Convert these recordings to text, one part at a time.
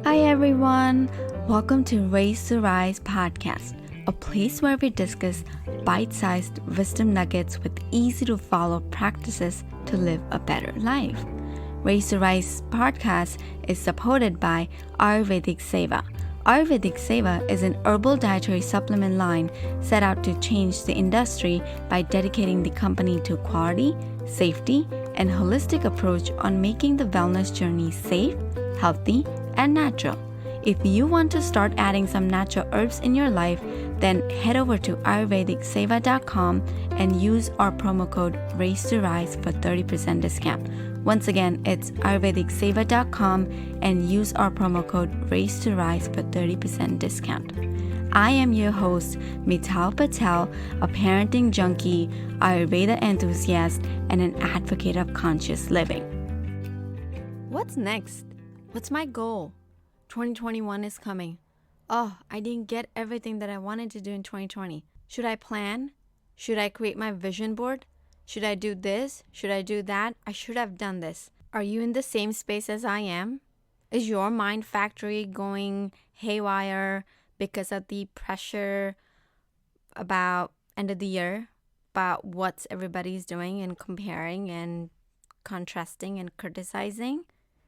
Hi everyone, welcome to Raise to Rise podcast, a place where we discuss bite-sized wisdom nuggets with easy-to-follow practices to live a better life. Raise to Rise podcast is supported by Ayurvedic Seva. Ayurvedic Seva is an herbal dietary supplement line set out to change the industry by dedicating the company to quality, safety, and holistic approach on making the wellness journey safe, healthy, and natural. If you want to start adding some natural herbs in your life, then head over to ayurvedicseva.com and use our promo code Raise to Rise for 30% discount. Once again, it's ayurvedicseva.com and use our promo code Raise to Rise for 30% discount. I am your host, Mital Patel, a parenting junkie, Ayurveda enthusiast, and an advocate of conscious living. What's next? What's my goal? 2021 is coming. Oh, I didn't get everything that I wanted to do in 2020. Should I plan? Should I create my vision board? Should I do this? Should I do that? I should have done this. Are you in the same space as I am? Is your mind factory going haywire because of the pressure about end of the year, about what everybody's doing and comparing and contrasting and criticizing?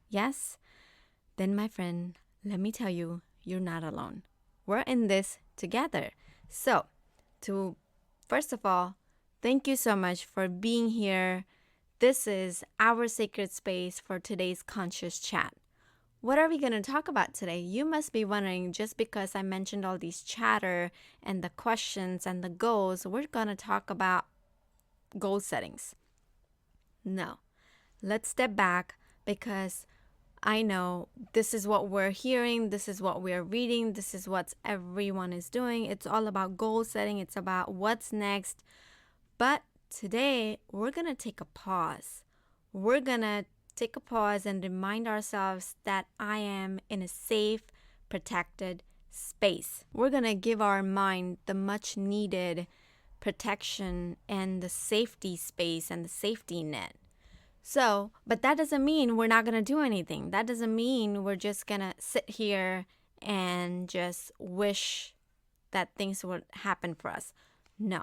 Yes? Then, my friend, let me tell you, you're not alone. We're in this together. So, first of all, thank you so much for being here. This is our sacred space for today's conscious chat. What are we going to talk about today? You must be wondering, just because I mentioned all these chatter and the questions and the goals, we're going to talk about goal settings. No. Let's step back, because I know this is what we're hearing, this is what we're reading, this is what everyone is doing. It's all about goal setting, it's about what's next. But today, we're going to take a pause. We're going to take a pause and remind ourselves that I am in a safe, protected space. We're going to give our mind the much needed protection and the safety space and the safety net. So, but that doesn't mean we're not going to do anything. That doesn't mean we're just going to sit here and just wish that things would happen for us. No,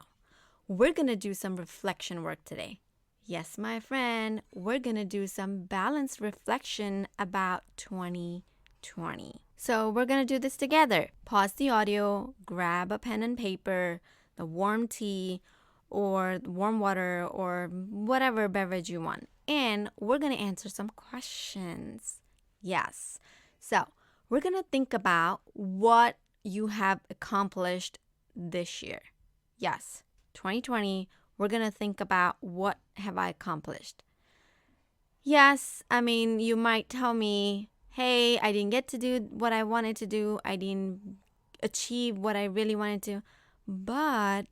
we're going to do some reflection work today. Yes, my friend, we're going to do some balanced reflection about 2020. So we're going to do this together. Pause the audio, grab a pen and paper, the warm tea, or warm water, or whatever beverage you want. And we're going to answer some questions. Yes. So we're going to think about what you have accomplished this year. Yes, 2020, we're going to think about what have I accomplished. Yes, I mean, you might tell me, hey, I didn't get to do what I wanted to do. I didn't achieve what I really wanted to. But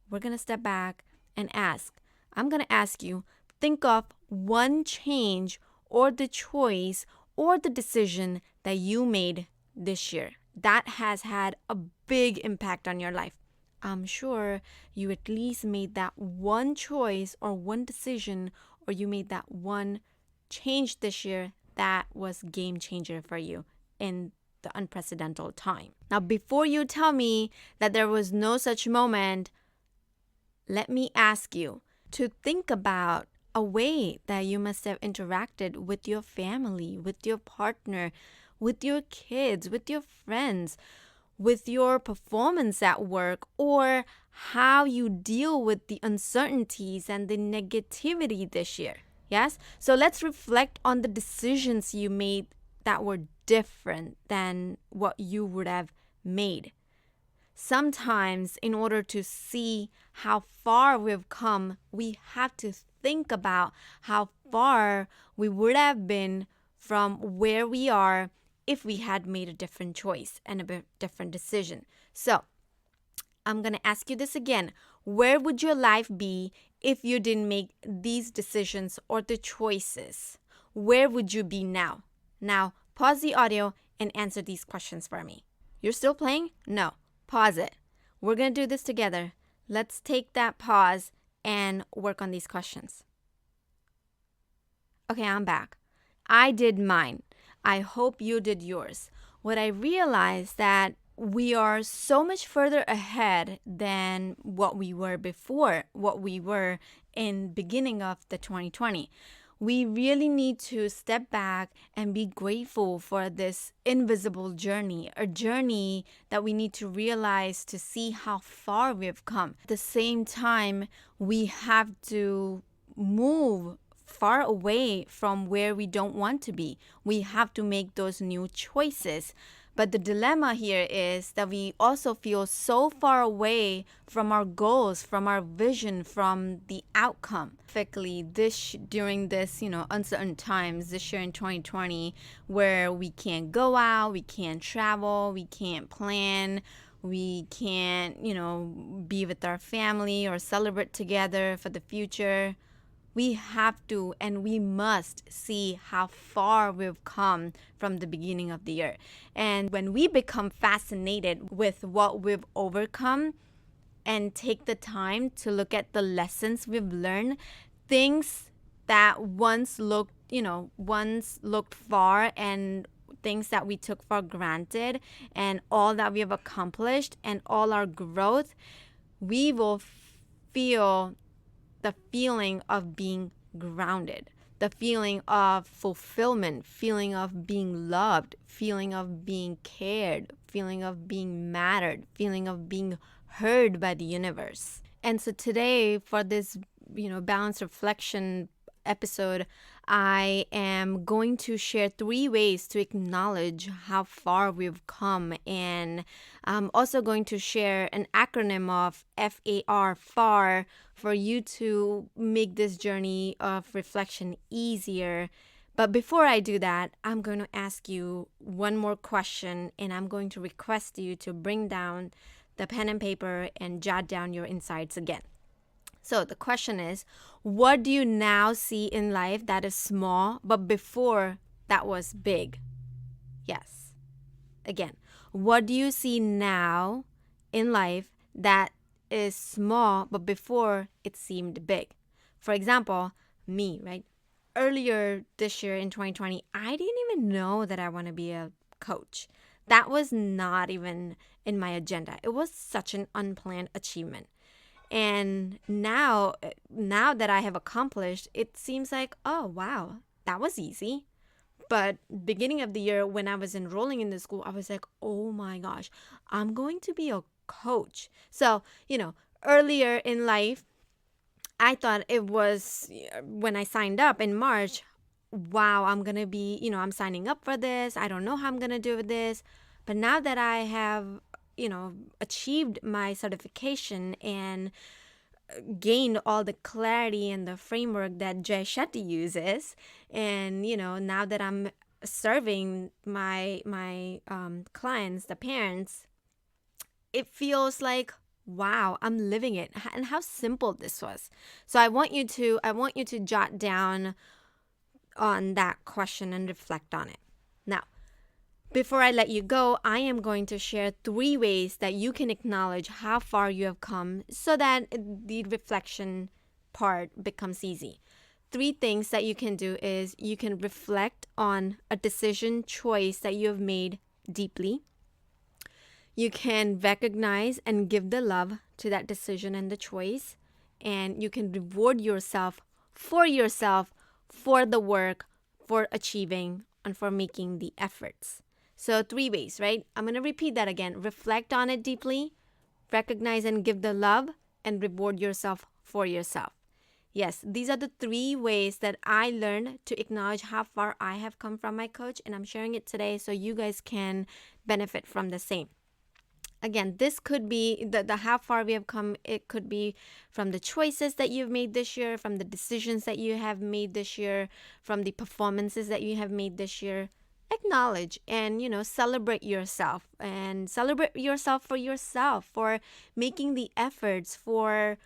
we're going to step back and ask. I'm going to ask you, think of one change or the choice or the decision that you made this year that has had a big impact on your life. I'm sure you at least made that one choice or one decision, or you made that one change this year that was game changer for you in the unprecedented time. Now, before you tell me that there was no such moment, let me ask you to think about a way that you must have interacted with your family, with your partner, with your kids, with your friends, with your performance at work, or how you deal with the uncertainties and the negativity this year. Yes? So let's reflect on the decisions you made that were different than what you would have made. Sometimes, in order to see how far we've come, we have to think about how far we would have been from where we are if we had made a different choice and a different decision. So, I'm going to ask you this again. Where would your life be if you didn't make these decisions or the choices? Where would you be now? Now, pause the audio and answer these questions for me. You're still playing? No. Pause it. We're going to do this together. Let's take that pause and work on these questions. Okay, I'm back. I did mine. I hope you did yours. What I realized that we are so much further ahead than what we were before, what we were in beginning of the 2020. We really need to step back and be grateful for this invisible journey, a journey that we need to realize to see how far we've come. At the same time, we have to move far away from where we don't want to be. We have to make those new choices. But the dilemma here is that we also feel so far away from our goals, from our vision, from the outcome. Specifically, during this, uncertain times, this year in 2020, where we can't go out, we can't travel, we can't plan, we can't, be with our family or celebrate together for the future. We have to and we must see how far we've come from the beginning of the year. And when we become fascinated with what we've overcome and take the time to look at the lessons we've learned, things that once looked far, and things that we took for granted, and all that we have accomplished and all our growth, we will feel the feeling of being grounded, the feeling of fulfillment, feeling of being loved, feeling of being cared, feeling of being mattered, feeling of being heard by the universe. And so today, for this, balanced reflection episode, I am going to share 3 ways to acknowledge how far we've come. And I'm also going to share an acronym of FAR, FAR, for you to make this journey of reflection easier. But before I do that, I'm going to ask you one more question, and I'm going to request you to bring down the pen and paper and jot down your insights again. So the question is, what do you now see in life that is small, but before that was big? Yes. Again, what do you see now in life that is small, but before it seemed big? For example, me, right? Earlier this year in 2020, I didn't even know that I want to be a coach. That was not even in my agenda. It was such an unplanned achievement. And now that I have accomplished, it seems like, oh, wow, that was easy. But beginning of the year, when I was enrolling in the school, I was like, oh my gosh, I'm going to be a coach. So, earlier in life, I thought it was, when I signed up in March, wow, I'm going to be, I'm signing up for this. I don't know how I'm going to do this. But now that I have, achieved my certification and gained all the clarity and the framework that Jay Shetty uses, and now that I'm serving my clients, the parents, it feels like, wow, I'm living it, and how simple this was. So I want you to jot down on that question and reflect on it. Now, before I let you go, I am going to share 3 ways that you can acknowledge how far you have come so that the reflection part becomes easy. 3 things that you can do is you can reflect on a decision choice that you have made deeply. You can recognize and give the love to that decision and the choice. And you can reward yourself for the work, for achieving, and for making the efforts. So 3 ways, right? I'm going to repeat that again. Reflect on it deeply, recognize and give the love, and reward yourself for yourself. Yes, these are the 3 ways that I learned to acknowledge how far I have come from my coach, and I'm sharing it today so you guys can benefit from the same. Again, this could be the how far we have come. It could be from the choices that you've made this year, from the decisions that you have made this year, from the performances that you have made this year. Acknowledge and, celebrate yourself, and celebrate yourself, for making the efforts, for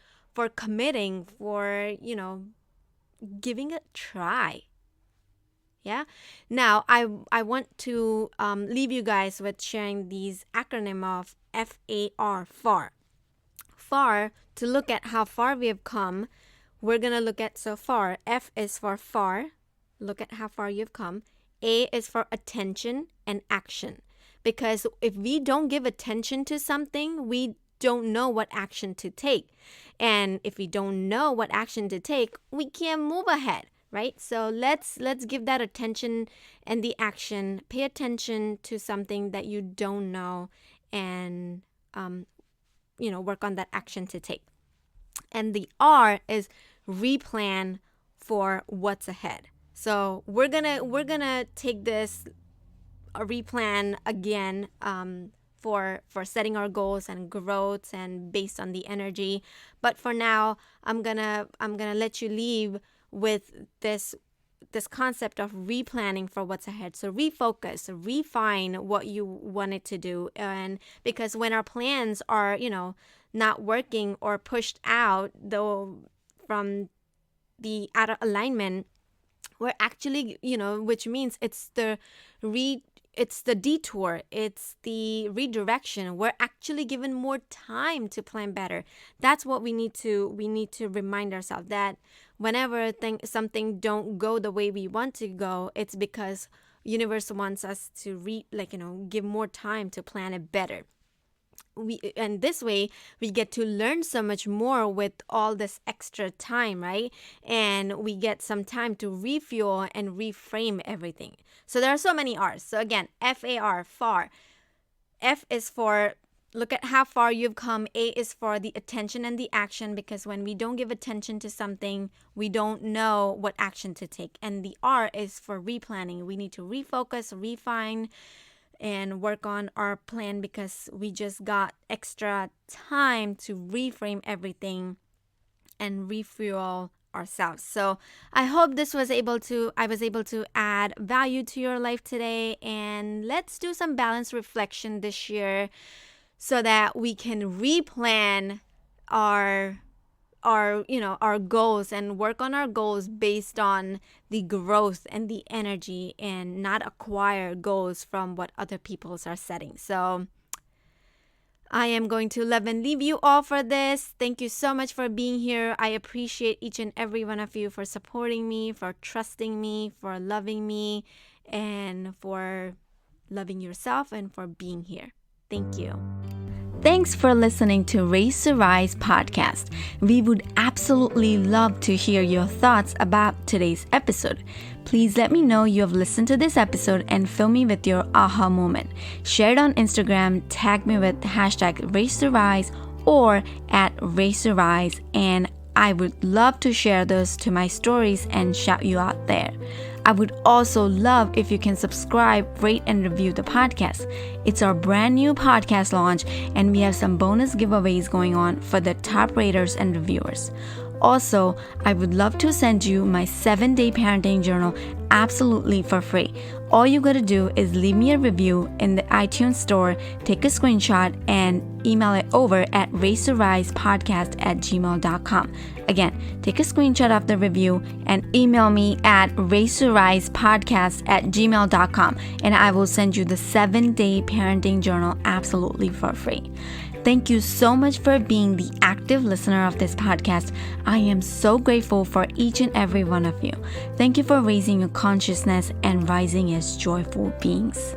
committing, for, giving it a try. Yeah. Now, I want to leave you guys with sharing these acronym of FAR, FAR. FAR, to look at how far we have come, we're going to look at so far. F is for far. Look at how far you've come. A is for attention and action. Because if we don't give attention to something, we don't know what action to take. And if we don't know what action to take, we can't move ahead, right? So let's give that attention and the action. Pay attention to something that you don't know and work on that action to take. And the R is replan for what's ahead. So we're gonna take this replan again for setting our goals and growth and based on the energy. But for now, I'm gonna let you leave with this concept of replanning for what's ahead. So refocus, refine what you wanted to do. And because when our plans are, not working or pushed out though from the out of alignment, we're actually, which means it's the detour, it's the redirection. We're actually given more time to plan better. That's what we need to remind ourselves, that whenever something don't go the way we want to go, it's because universe wants us to give more time to plan it better. And this way we get to learn so much more with all this extra time, right? And we get some time to refuel and reframe everything. So there are so many R's. So again, FAR, far. F is for look at how far you've come. A is for the attention and the action, because when we don't give attention to something, we don't know what action to take. And the R is for replanning. We need to refocus, refine, and work on our plan because we just got extra time to reframe everything and refuel ourselves. So I hope I was able to add value to your life today. And let's do some balanced reflection this year so that we can replan our goals and work on our goals based on the growth and the energy, and not acquire goals from what other people are setting. So I am going to love and leave you all for this. Thank you so much for being here. I appreciate each and every one of you for supporting me, for trusting me, for loving me, and for loving yourself, and for being here. Thank you. Thanks for listening to Race to Rise podcast. We would absolutely love to hear your thoughts about today's episode. Please let me know you have listened to this episode and fill me with your aha moment. Share it on Instagram, tag me with hashtag Race to Rise or at Race to Rise, and I would love to share those to my stories and shout you out there. I would also love if you can subscribe, rate, and review the podcast. It's our brand new podcast launch, and we have some bonus giveaways going on for the top raters and reviewers. Also, I would love to send you my 7-day parenting journal absolutely for free. All you gotta do is leave me a review in the iTunes store, take a screenshot, and email it over at racetorisepodcast@gmail.com. Again, take a screenshot of the review and email me at racetorisepodcast@gmail.com, and I will send you the 7-day parenting journal absolutely for free. Thank you so much for being the active listener of this podcast. I am so grateful for each and every one of you. Thank you for raising your consciousness and rising as joyful beings.